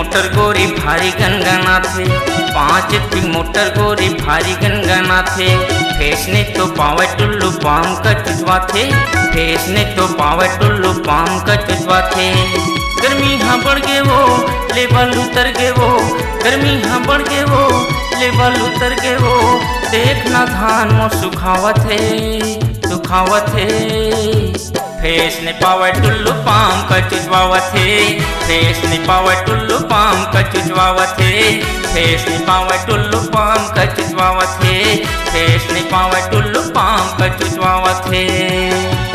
Motor गोरी भारी गनगना थे, 5 की मोटर गोरी भारी गनगना थे। फेस ने तो पावे टुल्लू पाम का चुचवा थे, फेस ने तो पावे टुल्लू पाम का चुचवा थे। गर्मी हाँ बढ़ गए वो लेवल उतर गए वो, गर्मी हाँ बढ़ गए वो लेवल उतर गए वो। देखना धान मो सुखावत है सुखावत है। फेस ने पावे टुल्लू पाम का चुचवावत है, फेस ने पावे टुल्लू पाम का चुचवावत है। फेस ने पावे टुल्लू पाम का चुचवावत है, फेस ने पावे टुल्लू पाम का चुचवावत है।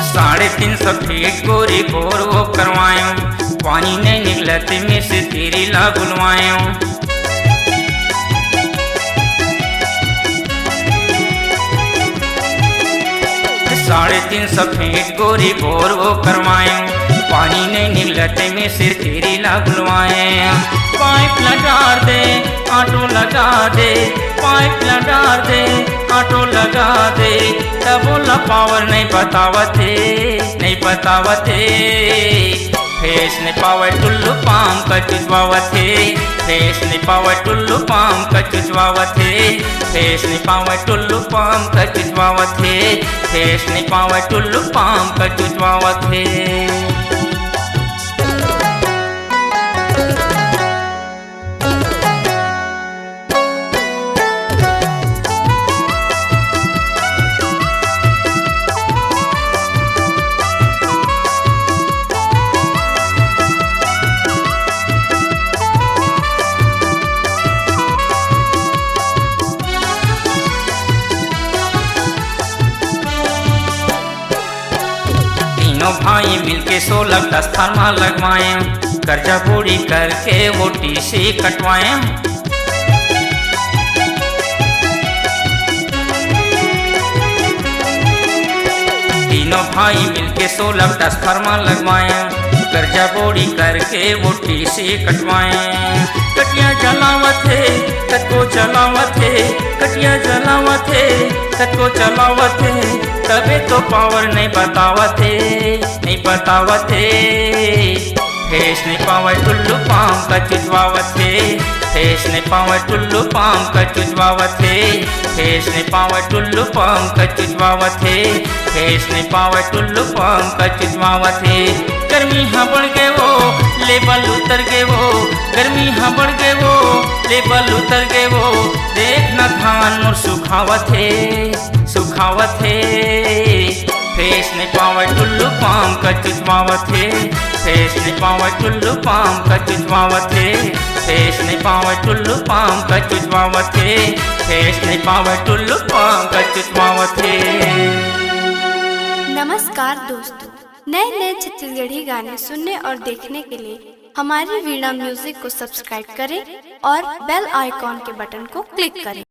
साढ़े 300 फीट गोरी बोर वो करवायूं, पानी नहीं निकलते में से तेरी ला बुलवायूं। 350 फीट गोरी बोर वो करवायूं, पानी नहीं निकलते में से तेरी ला बुलवाएं। पाइप लगा दे ऑटो लगा दे, पाइप लगा दे ऑटो लगा दे। बोला पावर नहीं बतावते नहीं बतावते। फेस ने पावर टुल्लू पाम का चुचवावते, फेस ने पावर टुल्लू पाम का चुचवावते। फेस ने पावर टुल्लू पाम का चुचवावते, फेस ने पावर टुल्लू पाम का चुचवावते। तीनों भाई मिलके 16-10 फार्मा लगवाए, कर्जा पूरी करके वो टीसी कटवाए। तीनों भाई मिलके 16-10 फार्मा लगवाए, कर्जा पूरी करके वो टीसी कटवाए। कटिया जलावत है कटको चलावत है, कटिया जलावत है कटको चलावत है। तबे तो पावर नहीं बतावत है नहीं बतावत है। फेस ने पावर टुल्लू पाम का चुचवावत है, फेस ने पावर टुल्लू पाम का चुचवावत है। फेस ने पावर टुल्लू पाम का चुचवावत है, फेस ने पावर टुल्लू पाम का चुचवावत है। गर्मी हाँ बढ़ गए वो लेवल उतर गए वो, गर्मी हाँ बढ़ गए वो लेवल उतर गए वो। देखना धान मोर सुखावत है सुखावत है। फेस ने पावर टुल्लू पाम का चुचवावत है, फेस ने पावर टुल्लू पाम का चुचवावत है। फेस ने पावर टुल्लू पाम का चुचवावत है, फेस ने पावर टुल्लू पाम का चुचवावत है। नमस्कार दोस्तों, नए नए छत्तीसगढ़ी गाने सुनने और देखने के लिए हमारी वीणा म्यूजिक को सब्सक्राइब करें और बेल आइकॉन के बटन को क्लिक करें।